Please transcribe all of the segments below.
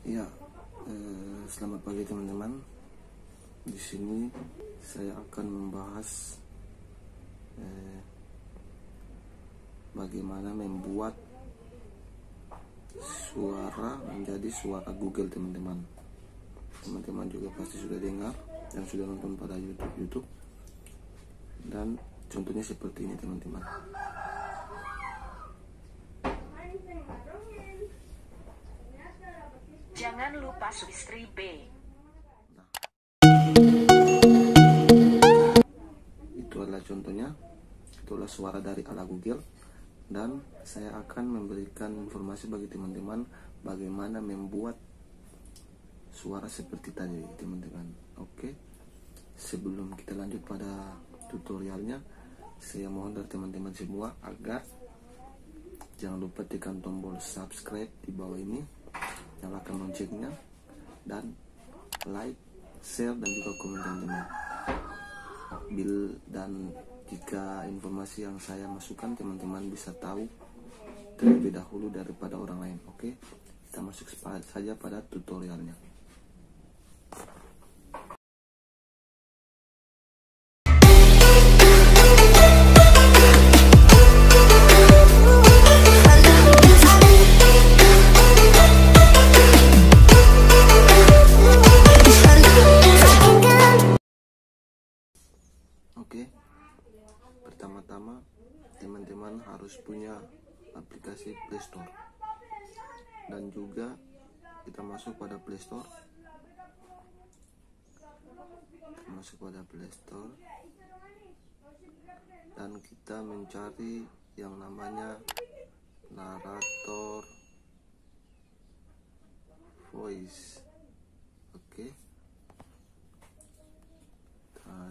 Ya, selamat pagi teman-teman. Di sini saya akan membahas bagaimana membuat suara menjadi suara Google, teman-teman. Teman-teman juga pasti sudah dengar dan sudah nonton pada YouTube. Dan contohnya seperti ini, teman-teman. Jangan lupa subscribe. Itu adalah contohnya. Itulah suara dari ala Google. Dan saya akan memberikan informasi bagi teman-teman bagaimana membuat suara seperti tadi, teman-teman. Oke. Sebelum kita lanjut pada tutorialnya, saya mohon dari teman-teman semua agar jangan lupa tekan tombol subscribe di bawah ini, nyalakan loncengnya, dan like, share, dan juga komen, teman-teman. Dan jika informasi yang saya masukkan teman-teman bisa tahu terlebih dahulu daripada orang lain. Oke, kita masuk saja pada tutorialnya. Oke, pertama-tama teman-teman harus punya aplikasi Play Store, dan juga kita masuk pada Play Store. Dan kita mencari yang namanya Narrator Voice. Oke,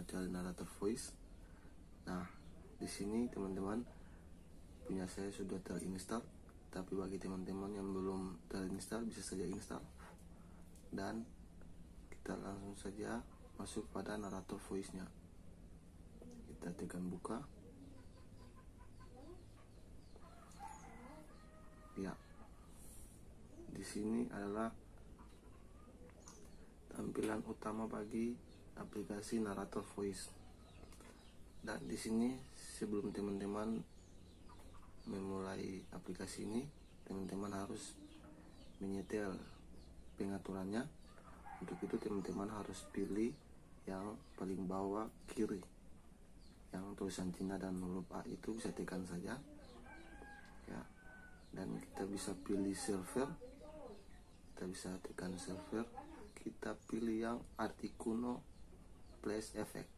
cari Narrator Voice. Nah, di sini teman-teman, punya saya sudah terinstall, tapi bagi teman-teman yang belum terinstall bisa saja install. Dan kita langsung saja masuk pada Narrator Voice-nya. Kita tekan buka. Ya, di sini adalah tampilan utama bagi aplikasi Narrator Voice. Dan di sini sebelum teman-teman memulai aplikasi ini, teman-teman harus menyetel pengaturannya. Untuk itu teman-teman harus pilih yang paling bawah kiri, yang tulisan Cina dan huruf A itu bisa tekan saja ya. Dan kita bisa pilih server, kita bisa tekan server. Kita pilih yang Articuno Plus Effect,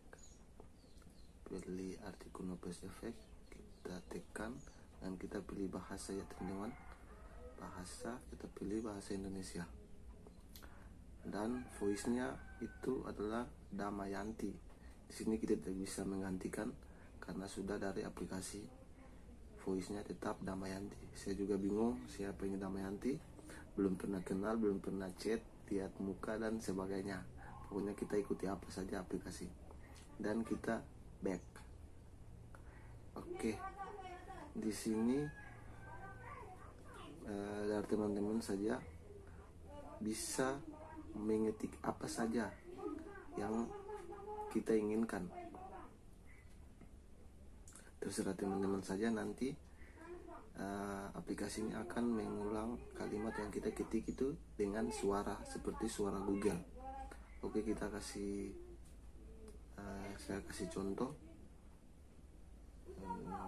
pilih Articuno Plus Effect, kita tekan dan kita pilih bahasa ya teman-teman. Bahasa, kita pilih bahasa Indonesia. Dan voice-nya itu adalah Damayanti. Di sini kita tidak bisa menggantikan karena sudah dari aplikasi. Voice-nya tetap Damayanti. Saya juga bingung siapa ini Damayanti. Belum pernah kenal, belum pernah chat, lihat muka dan sebagainya. Pokoknya kita ikuti apa saja aplikasi. Dan kita back. Oke. Di sini dari teman-teman saja bisa mengetik apa saja yang kita inginkan. Terserah teman-teman saja, nanti aplikasi ini akan mengulang kalimat yang kita ketik itu dengan suara seperti suara Google. Oke, kita kasih saya kasih contoh.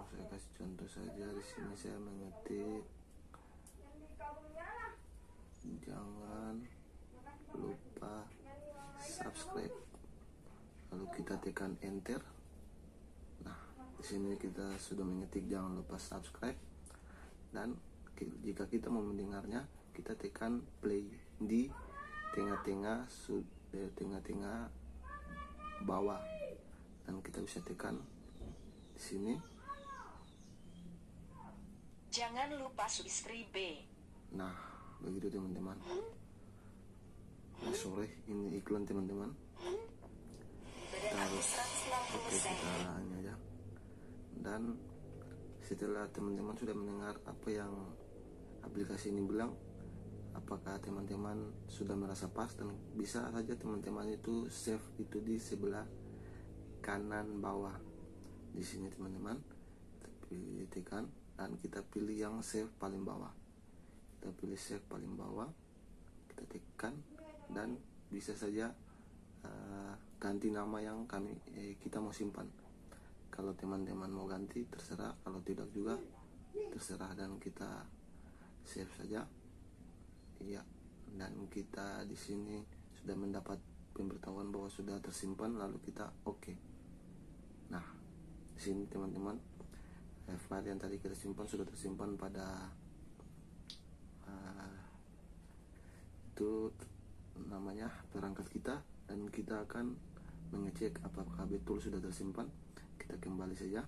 Saya kasih contoh saja. Di sini saya mengetik jangan lupa subscribe, lalu kita tekan enter. Nah, di sini kita sudah mengetik jangan lupa subscribe, dan jika kita mau mendengarnya kita tekan play di tengah-tengah bawah, dan kita bisa tekan di sini. Jangan lupa subscribe. Nah, begitu teman-teman. Sorry, ini iklan teman-teman. Kita harus kita hanya aja. Dan setelah teman-teman sudah mendengar apa yang aplikasi ini bilang, apakah teman-teman sudah merasa pas, dan bisa saja teman-teman itu save itu di sebelah kanan bawah. Di sini teman-teman kita tekan dan kita pilih yang save paling bawah. Kita pilih save paling bawah, kita tekan, dan bisa saja ganti nama yang kita mau simpan. Kalau teman-teman mau ganti terserah, kalau tidak juga terserah, dan kita save saja. Iya, dan kita di sini sudah mendapat pemberitahuan bahwa sudah tersimpan, lalu kita oke. Nah, di sini teman-teman file yang tadi kita simpan sudah tersimpan pada itu namanya perangkat kita, dan kita akan mengecek apakah betul sudah tersimpan. Kita kembali saja,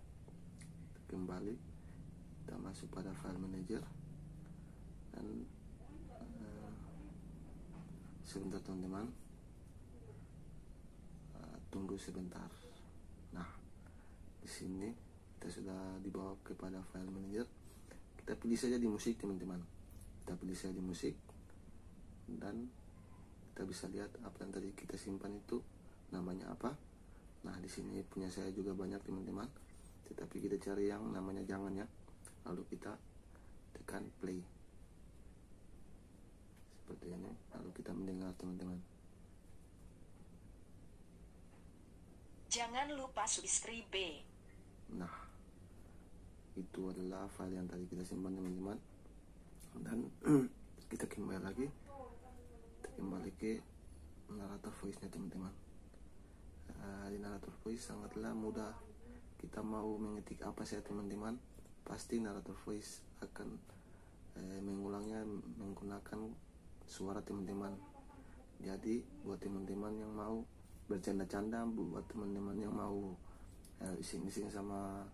kita masuk pada file manager, dan sebentar teman-teman, tunggu sebentar. Nah, di sini kita sudah dibawa kepada file manager. Kita pilih saja di musik teman-teman, kita pilih saja di musik, dan kita bisa lihat apa yang tadi kita simpan itu namanya apa. Nah, di sini punya saya juga banyak teman-teman, tetapi kita cari yang namanya jangan ya, lalu kita tekan play seperti ini, lalu kita mendengar teman-teman. Jangan lupa subscribe. Nah, itu adalah file yang tadi kita simpan teman-teman, dan kita kembali lagi, ke narator voice-nya teman-teman. Di narator voice sangatlah mudah. Kita mau mengetik apa saja teman-teman, pasti narator voice akan mengulangnya menggunakan suara teman-teman. Jadi buat teman-teman yang mau bercanda-canda, buat teman-teman yang mau ising-ising sama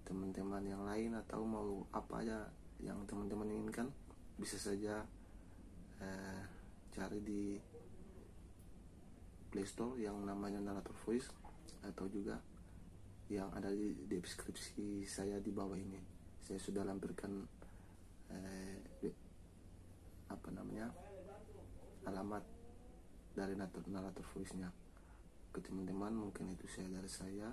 teman-teman yang lain, atau mau apa aja yang teman-teman inginkan, bisa saja cari di Play Store yang namanya Narator Voice, atau juga yang ada di deskripsi saya di bawah ini. Saya sudah lampirkan alamat dari Narator Voice-nya ke teman-teman. Mungkin itu dari saya.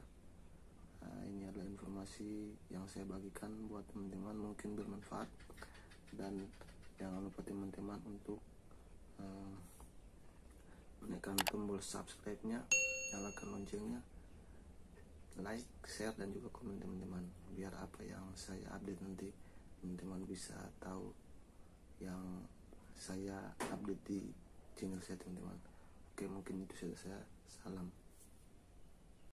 Ini adalah informasi yang saya bagikan buat teman-teman, mungkin bermanfaat, dan jangan lupa teman-teman untuk menekan tombol subscribe-nya, nyalakan loncengnya, like, share, dan juga komen teman-teman, biar apa yang saya update nanti teman-teman bisa tahu yang saya update di channel saya teman-teman. Oke, mungkin itu saja saya. Salam.